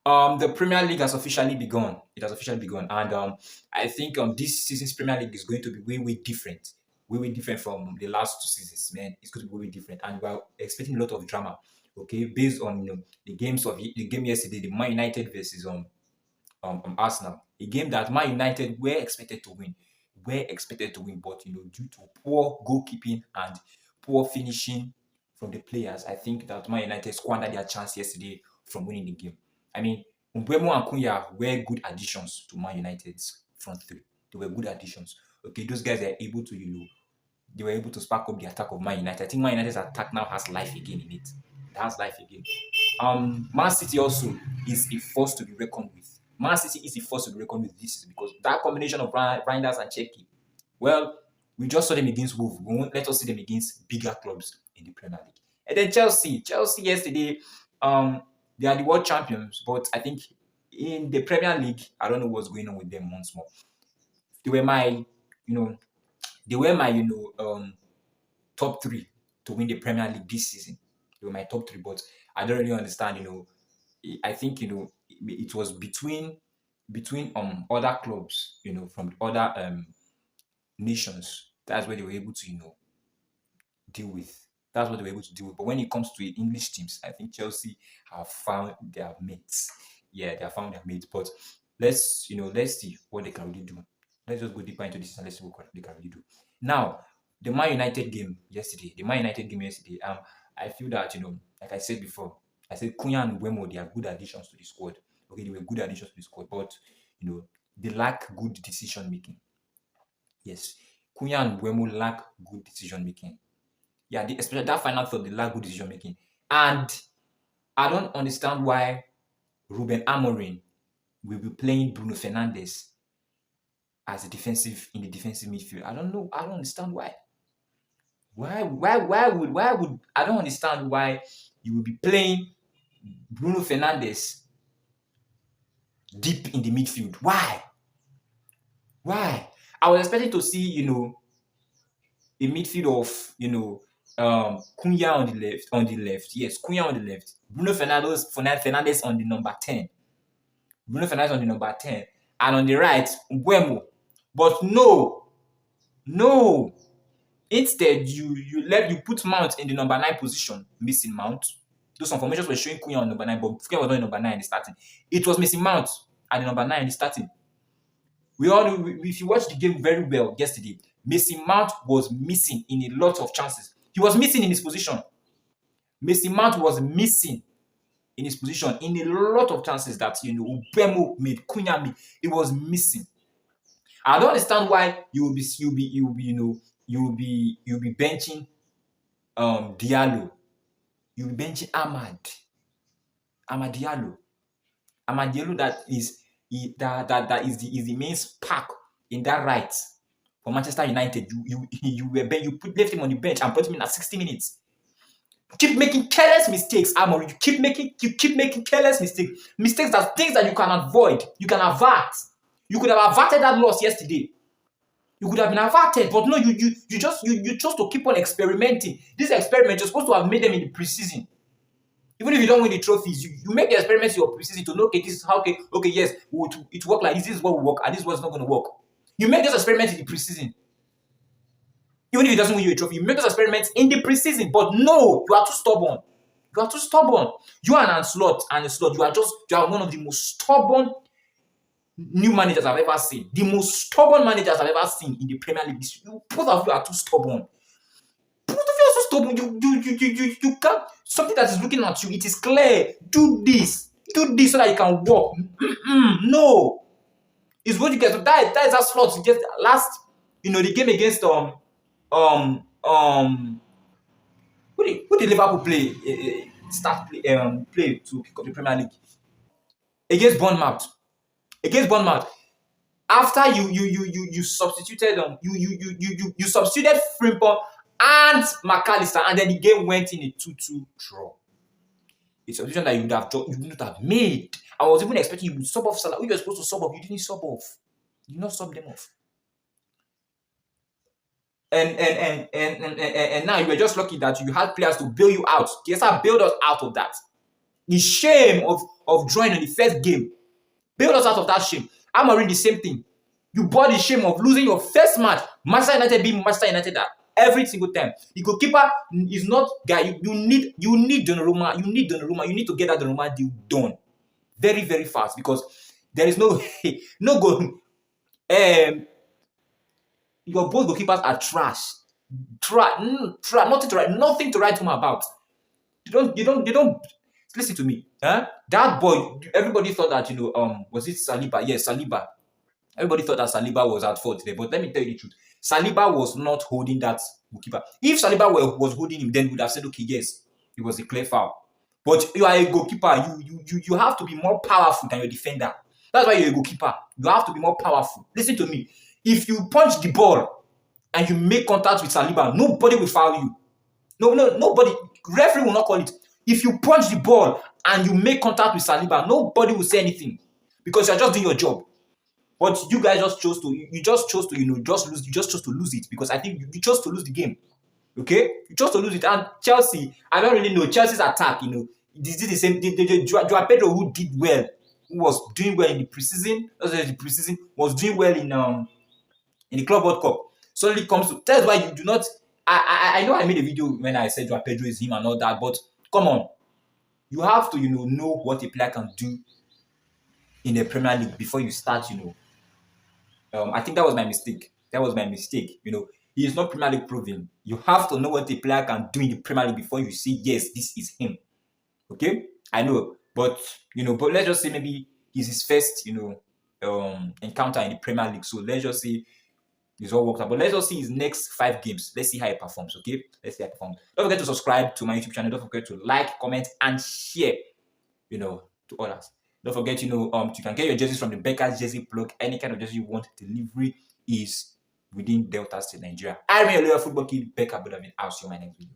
The Premier League has officially begun. It has officially begun, and I think this season's Premier League is going to be way different, way different from the last 2 seasons. Man, it's going to be way different, and we're expecting a lot of drama. Okay, based on the the game yesterday, the Man United versus Arsenal, a game that Man United were expected to win, but due to poor goalkeeping and poor finishing from the players, I think that Man United squandered their chance yesterday from winning the game. I mean, Mbeumo and Cunha were good additions to Man United's front three. They were good additions. Okay, those guys are able to, they were able to spark up the attack of Man United. I think Man United's attack now has life again in it. It has life again. Man City also is a force to be reckoned with. Man City is a force to be reckoned with this season because that combination of Reijnders and Cherki, well, we just saw them against Wolves. We won't let us see them against bigger clubs in the Premier League. And then Chelsea yesterday, they are the world champions, but I think in the Premier League, I don't know what's going on with them once more. They were my, top three to win the Premier League this season. They were my top three, but I don't really understand. I think it was between other clubs, from other nations. That's where they were able to deal with. That's what they were able to deal with. But when it comes to English teams, I think Chelsea have found their mates. Yeah, they have found their mates. But let's see what they can really do. Let's just go deeper into this and let's see what they can really do. Now, the Man United game yesterday. I feel that like I said before, I said Cunha and Mbeumo, they are good additions to the squad. Okay, they were good additions to the squad, but they lack good decision making. Yes, Cunha and Mbeumo lack good decision making. Yeah, especially that final third, they lack good decision making. And I don't understand why Ruben Amorim will be playing Bruno Fernandes as in the defensive midfield. I don't know. I don't understand why. Why would I don't understand why you will be playing Bruno Fernandes deep in the midfield. Why? I was expecting to see, a midfield of, Cunha on the left. Yes, Cunha on the left. Bruno Fernandes on the number 10. Bruno Fernandes on the number 10. And on the right, Mbeumo. But no. Instead, you put Mount in the number 9 position, missing Mount. Those formations were showing Cunha on number 9, but Cunha was not in number 9 in the starting. It was missing Mount at the number 9 in the starting. We all know, if you watch the game very well yesterday, Mason Mount was missing in a lot of chances. He was missing in his position. Mason Mount was missing in his position in a lot of chances that Mbeumo made, Cunha made. It was missing. I don't understand why you'll be benching Diallo. You'll be benching Amad Diallo. Amad Diallo that is the main spark in that right for Manchester United. You left him on the bench and put him in at 60 minutes. You keep making careless mistakes, Amorim. You keep making careless mistakes. Mistakes that things that you can avoid, you can avert. You could have averted that loss yesterday. You could have been averted, but no, you chose to keep on experimenting. This experiment, you're supposed to have made them in the preseason. Even if you don't win the trophies, you make the experiments in your preseason to know, okay, this is how, okay, yes, it work like this. This is what will work, and this is what's not going to work. You make those experiments in the preseason. Even if it doesn't win you a trophy, you make those experiments in the preseason. But no, you are too stubborn. You and Ancelotti, you are one of the most stubborn new managers I've ever seen. The most stubborn managers I've ever seen in the Premier League. Both of you are too stubborn. Both of you are so stubborn. You can't. Something that is looking at you, it is clear. Do this so that you can walk. No. It's what you get. That is that slot. You get last, the game against who did Liverpool play? Play to pick up the Premier League against Bournemouth. After you substituted you substituted Frimpong and McAllister, and then the game went in a 2-2 draw. A substitution that you would not have made. I was even expecting you to sub off Salah. You were supposed to sub off. You didn't sub off. You did not sub them off. And now you were just lucky that you had players to bail you out. Yes, I bailed us out of that. The shame of drawing in the first game. Bail us out of that shame. I'm already the same thing. You bore the shame of losing your first match. Manchester United being Manchester United every single time. The goalkeeper is not guy. You need Donnarumma. You need Donnarumma. You need to get that Donnarumma deal done very, very fast because there is no no goal. Your both goalkeepers are trash. Nothing to write home about. You don't listen to me. Huh? That boy, everybody thought that, was it Saliba? Yes, Saliba. Everybody thought that Saliba was at fault today, but let me tell you the truth. Saliba was not holding that goalkeeper. If Saliba was holding him, then we would have said, okay, yes, it was a clear foul. But you are a goalkeeper. You have to be more powerful than your defender. That's why you're a goalkeeper. You have to be more powerful. Listen to me. If you punch the ball and you make contact with Saliba, nobody will foul you. Nobody. Referee will not call it. If you punch the ball and you make contact with Saliba, nobody will say anything because you're just doing your job. But you guys just chose to lose it because I think you chose to lose the game. Okay? You chose to lose it. And Chelsea, I don't really know. Chelsea's attack, this is the same. Joao Pedro, who did well, who was doing well in the preseason, was doing well in the Club World Cup. Suddenly comes to, that's why you do not. I know I made a video when I said Joao Pedro is him and all that, but come on. You have to, know what a player can do in the Premier League before you start, I think that was my mistake. He is not Premier League proven. You have to know what a player can do in the Premier League before you say, yes, this is him. Okay? I know. But let's just say maybe he's his first, encounter in the Premier League. So let's just say it's all worked out. But let's just see his next 5 games. Let's see how he performs, okay? Let's see how he performs. Don't forget to subscribe to my YouTube channel. Don't forget to like, comment, and share, to others. Don't forget, you can get your jerseys from the Becker's Jersey Plug. Any kind of jersey you want, delivery is within Delta State, Nigeria. I'm your loyal football kid, Becker. I'll see you in my next video.